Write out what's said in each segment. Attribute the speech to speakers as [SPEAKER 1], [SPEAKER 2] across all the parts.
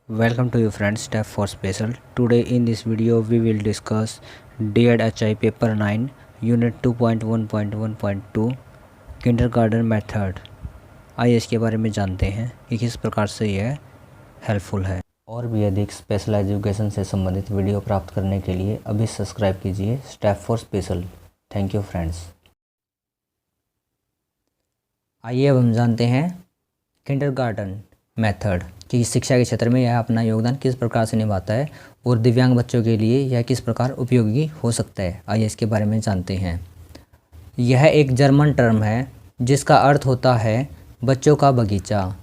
[SPEAKER 1] Welcome to you friends, Step for Special. Today in this video we will discuss DED-HI Paper 9 Unit 2.1.1.2 Kindergarten Method। आइए इसके बारे में जानते हैं कि किस प्रकार से यह हेल्पफुल है। और भी अधिक स्पेशल एजुकेशन से संबंधित वीडियो प्राप्त करने के लिए अभी सब्सक्राइब कीजिए step for special. Thank you friends. आइए अब हम जानते हैं किंडरगार्टन मेथड कि शिक्षा के क्षेत्र में यह अपना योगदान किस प्रकार से निभाता है और दिव्यांग बच्चों के लिए यह किस प्रकार उपयोगी हो सकता है। आइए इसके बारे में जानते हैं। यह एक जर्मन टर्म है जिसका अर्थ होता है बच्चों का बगीचा।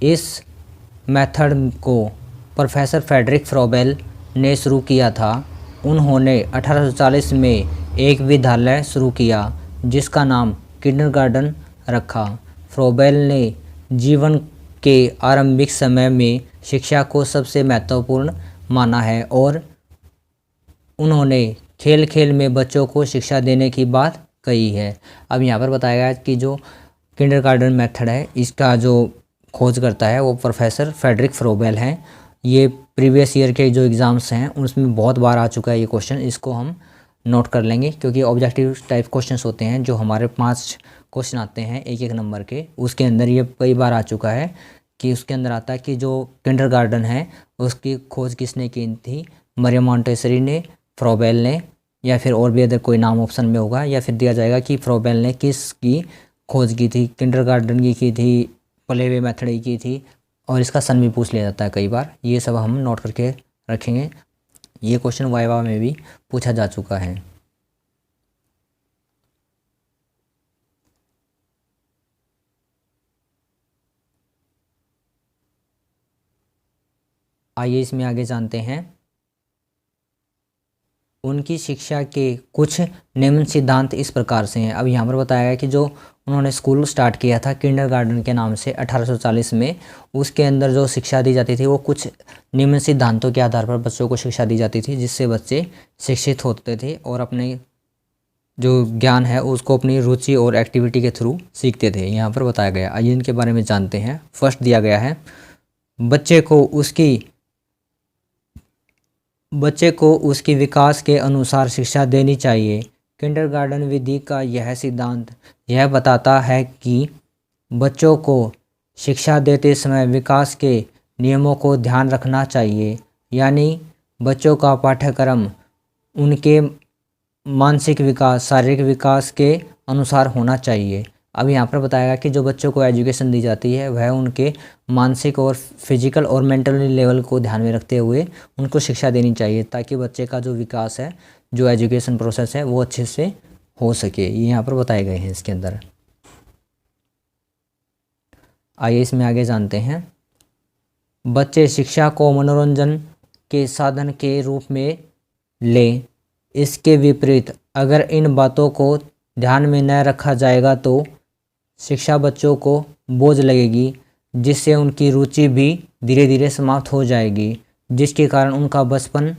[SPEAKER 1] इस मेथड को प्रोफेसर फ्रेडरिक फ्रोबेल ने शुरू किया था। उन्होंने 1840 में एक विद्यालय शुरू किया जिसका नाम किंडरगार्टन रखा। फ्रोबेल ने जीवन के आरंभिक समय में शिक्षा को सबसे महत्वपूर्ण माना है और उन्होंने खेल खेल में बच्चों को शिक्षा देने की बात कही है। अब यहाँ पर बताया गया कि जो किंडरगार्टन मेथड है इसका जो खोज करता है वो प्रोफेसर फ्रेडरिक फ्रोबेल हैं। ये प्रीवियस ईयर के जो एग्ज़ाम्स हैं उसमें बहुत बार आ चुका है ये क्वेश्चन। इसको हम नोट कर लेंगे क्योंकि ऑब्जेक्टिव टाइप क्वेश्चंस होते हैं जो हमारे 5 क्वेश्चन आते हैं एक नंबर के। उसके अंदर ये कई बार आ चुका है कि उसके अंदर आता है कि जो किंडरगार्टन है उसकी खोज किसने की थी, मरियम मॉन्टेसरी ने, फ्रोबेल ने, या फिर और भी अदर कोई नाम ऑप्शन में होगा, या फिर दिया जाएगा कि फ्रोबेल ने किसकी खोज की थी, किंडरगार्टन की थी, प्लेवे मेथड की थी, और इसका सन भी पूछ लिया जाता है कई बार। ये सब हम नोट करके रखेंगे। ये क्वेश्चन वाइवा में भी पूछा जा चुका है। आइए इसमें आगे जानते हैं। उनकी शिक्षा के कुछ निम्न सिद्धांत इस प्रकार से हैं। अब यहाँ पर बताया गया कि जो उन्होंने स्कूल स्टार्ट किया था किंडरगार्टन के नाम से 1840 में, उसके अंदर जो शिक्षा दी जाती थी वो कुछ निम्न सिद्धांतों के आधार पर बच्चों को शिक्षा दी जाती थी जिससे बच्चे शिक्षित होते थे और अपने जो ज्ञान है उसको अपनी रुचि और एक्टिविटी के थ्रू सीखते थे। यहाँ पर बताया गया। आइए इनके बारे में जानते हैं। फर्स्ट दिया गया है बच्चे को उसकी विकास के अनुसार शिक्षा देनी चाहिए। किंडरगार्टन विधि का यह सिद्धांत यह बताता है कि बच्चों को शिक्षा देते समय विकास के नियमों को ध्यान रखना चाहिए, यानी बच्चों का पाठ्यक्रम उनके मानसिक विकास, शारीरिक विकास के अनुसार होना चाहिए। अब यहाँ पर बताया गया कि जो बच्चों को एजुकेशन दी जाती है वह उनके मानसिक और फिजिकल और मेंटल लेवल को ध्यान में रखते हुए उनको शिक्षा देनी चाहिए ताकि बच्चे का जो विकास है, जो एजुकेशन प्रोसेस है वो अच्छे से हो सके। ये यहाँ पर बताए गए हैं इसके अंदर। आइए इसमें आगे जानते हैं। बच्चे शिक्षा को मनोरंजन के साधन के रूप में लें। इसके विपरीत अगर इन बातों को ध्यान में न रखा जाएगा तो शिक्षा बच्चों को बोझ लगेगी जिससे उनकी रुचि भी धीरे धीरे समाप्त हो जाएगी, जिसके कारण उनका बचपन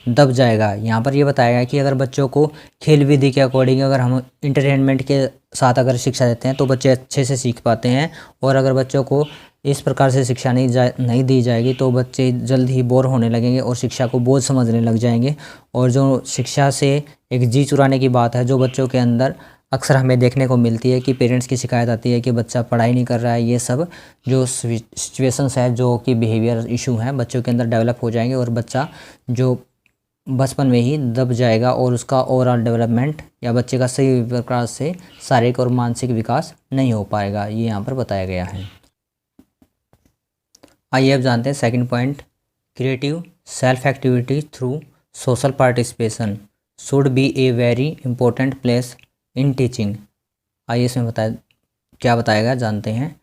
[SPEAKER 1] दब जाएगा। यहाँ पर ये बताया गया कि अगर बच्चों को खेल विधि के अकॉर्डिंग अगर हम इंटरटेनमेंट के साथ अगर शिक्षा देते हैं तो बच्चे अच्छे से सीख पाते हैं, और अगर बच्चों को इस प्रकार से शिक्षा नहीं दी जाएगी तो बच्चे जल्द ही बोर होने लगेंगे और शिक्षा को बोझ समझने लग जाएंगे। और जो शिक्षा से एक जी चुराने की बात है जो बच्चों के अंदर अक्सर हमें देखने को मिलती है कि पेरेंट्स की शिकायत आती है कि बच्चा पढ़ाई नहीं कर रहा है। ये सब जो सिचुएशंस है जो कि बिहेवियर इशू हैं बच्चों के अंदर डेवलप हो जाएंगे और बच्चा जो बचपन में ही दब जाएगा और उसका ओवरऑल डेवलपमेंट या बच्चे का सही प्रकार से शारीरिक और मानसिक विकास नहीं हो पाएगा। ये यहाँ पर बताया गया है। आइए अब जानते हैं second point. Creative self activity through social participation should be a very important place in teaching. आइए इसमें क्या बताएगा जानते हैं।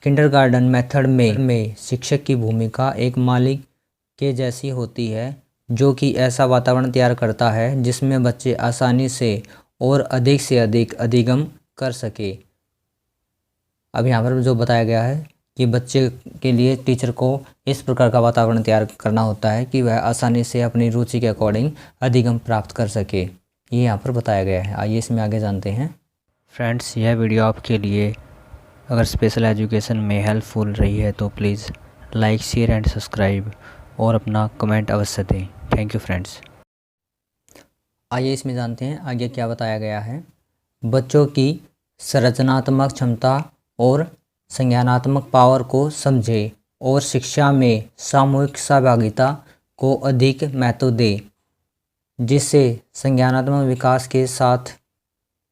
[SPEAKER 1] किंडरगार्टन मेथड में शिक्षक की भूमिका एक मालिक के जैसी होती है जो कि ऐसा वातावरण तैयार करता है जिसमें बच्चे आसानी से और अधिक से अधिक अधिगम कर सके। अब यहाँ पर जो बताया गया है कि बच्चे के लिए टीचर को इस प्रकार का वातावरण तैयार करना होता है कि वह आसानी से अपनी रुचि के अकॉर्डिंग अधिगम प्राप्त कर सके। ये यहाँ पर बताया गया है। आइए इसमें आगे जानते हैं। फ्रेंड्स, यह वीडियो आपके लिए अगर स्पेशल एजुकेशन में हेल्पफुल रही है तो please like share and subscribe और अपना कमेंट अवश्य दें। Thank you friends. आइए इसमें जानते हैं आगे क्या बताया गया है। बच्चों की संरचनात्मक क्षमता और संज्ञानात्मक पावर को समझें और शिक्षा में सामूहिक सहभागिता को अधिक महत्व दें, जिससे संज्ञानात्मक विकास के साथ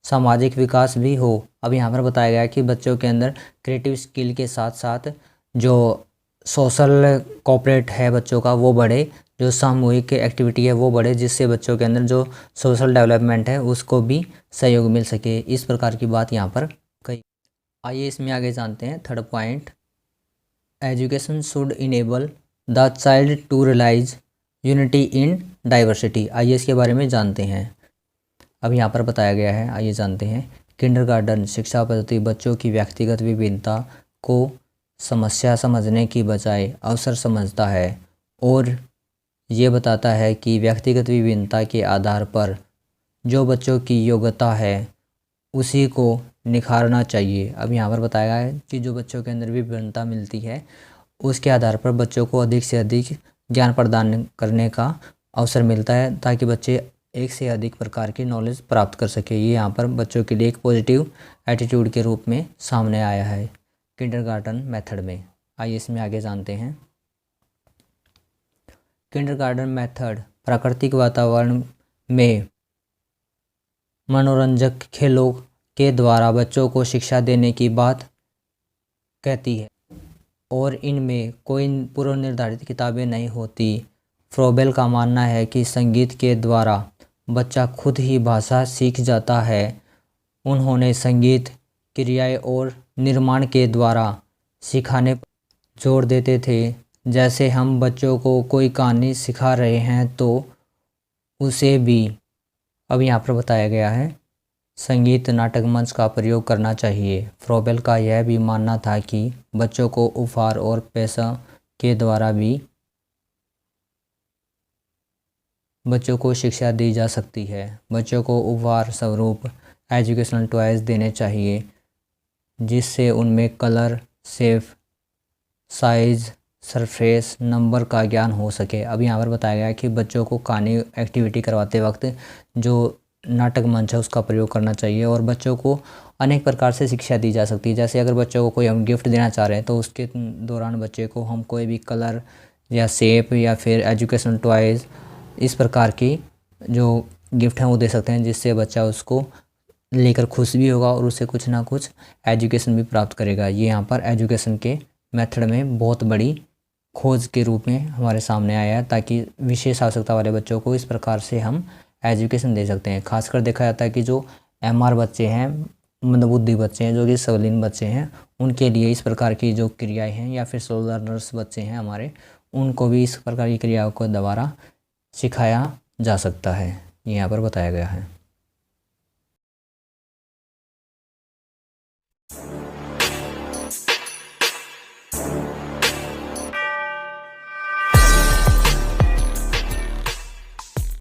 [SPEAKER 1] सामाजिक विकास भी हो। अब यहाँ पर बताया गया है कि बच्चों के अंदर क्रिएटिव स्किल के साथ साथ जो सोशल कोऑपरेट है बच्चों का वो बढ़े, जो सामूहिक एक्टिविटी है वो बढ़े, जिससे बच्चों के अंदर जो सोशल डेवलपमेंट है उसको भी सहयोग मिल सके। इस प्रकार की बात यहाँ पर कही। आइए इसमें आगे जानते हैं third point, education should enable the child to realise unity in diversity. आइए इसके बारे में जानते हैं। अब यहाँ पर बताया गया है, आइए जानते हैं। किंडरगार्टन शिक्षा पद्धति बच्चों की व्यक्तिगत विभिन्नता को समस्या समझने की बजाय अवसर समझता है और ये बताता है कि व्यक्तिगत विभिन्नता के आधार पर जो बच्चों की योग्यता है उसी को निखारना चाहिए। अब यहाँ पर बताया गया है कि जो बच्चों के अंदर विभिन्नता मिलती है उसके आधार पर बच्चों को अधिक से अधिक ज्ञान प्रदान करने का अवसर मिलता है, ताकि बच्चे एक से अधिक प्रकार की नॉलेज प्राप्त कर सके। ये यहाँ पर बच्चों के लिए एक पॉजिटिव एटीट्यूड के रूप में सामने आया है किंडरगार्टन मेथड में। आइए इसमें आगे जानते हैं। किंडरगार्टन मेथड प्राकृतिक वातावरण में मनोरंजक खेलों के द्वारा बच्चों को शिक्षा देने की बात कहती है और इनमें कोई पूर्व निर्धारित किताबें नहीं होती। फ्रोबेल का मानना है कि संगीत के द्वारा बच्चा खुद ही भाषा सीख जाता है। उन्होंने संगीत क्रियाएं और निर्माण के द्वारा सिखाने पर जोर देते थे। जैसे हम बच्चों को कोई कहानी सिखा रहे हैं तो उसे भी, अब यहाँ पर बताया गया है, संगीत नाटक मंच का प्रयोग करना चाहिए। फ्रोबेल का यह भी मानना था कि बच्चों को उपहार और पैसा के द्वारा भी बच्चों को शिक्षा दी जा सकती है। बच्चों को उपहार स्वरूप एजुकेशनल टॉयज़ देने चाहिए, जिससे उनमें colour, shape, size, surface, number का ज्ञान हो सके। अब यहाँ पर बताया गया है कि बच्चों को कहानी एक्टिविटी करवाते वक्त जो नाटक मंच है उसका प्रयोग करना चाहिए और बच्चों को अनेक प्रकार से शिक्षा दी जा सकती है। जैसे अगर बच्चों को कोई हम गिफ्ट देना चाह रहे हैं तो उसके दौरान बच्चे को हम कोई भी कलर या शेप या फिर एजुकेशनल टॉयज़ इस प्रकार की जो गिफ्ट हैं वो दे सकते हैं, जिससे बच्चा उसको लेकर खुश भी होगा और उससे कुछ ना कुछ एजुकेशन भी प्राप्त करेगा। ये यहाँ पर एजुकेशन के मेथड में बहुत बड़ी खोज के रूप में हमारे सामने आया है, ताकि विशेष आवश्यकता वाले बच्चों को इस प्रकार से हम एजुकेशन दे सकते हैं। खासकर देखा जाता है कि जो MR बच्चे हैं, मंदबुद्धि बच्चे हैं, जो कि सबलीन बच्चे हैं, उनके लिए इस प्रकार की जो क्रियाएं हैं, या फिर स्लो लर्नर्स बच्चे हैं हमारे, उनको भी इस प्रकार की क्रियाओं को दोबारा सिखाया जा सकता है। ये यहाँ पर बताया गया है।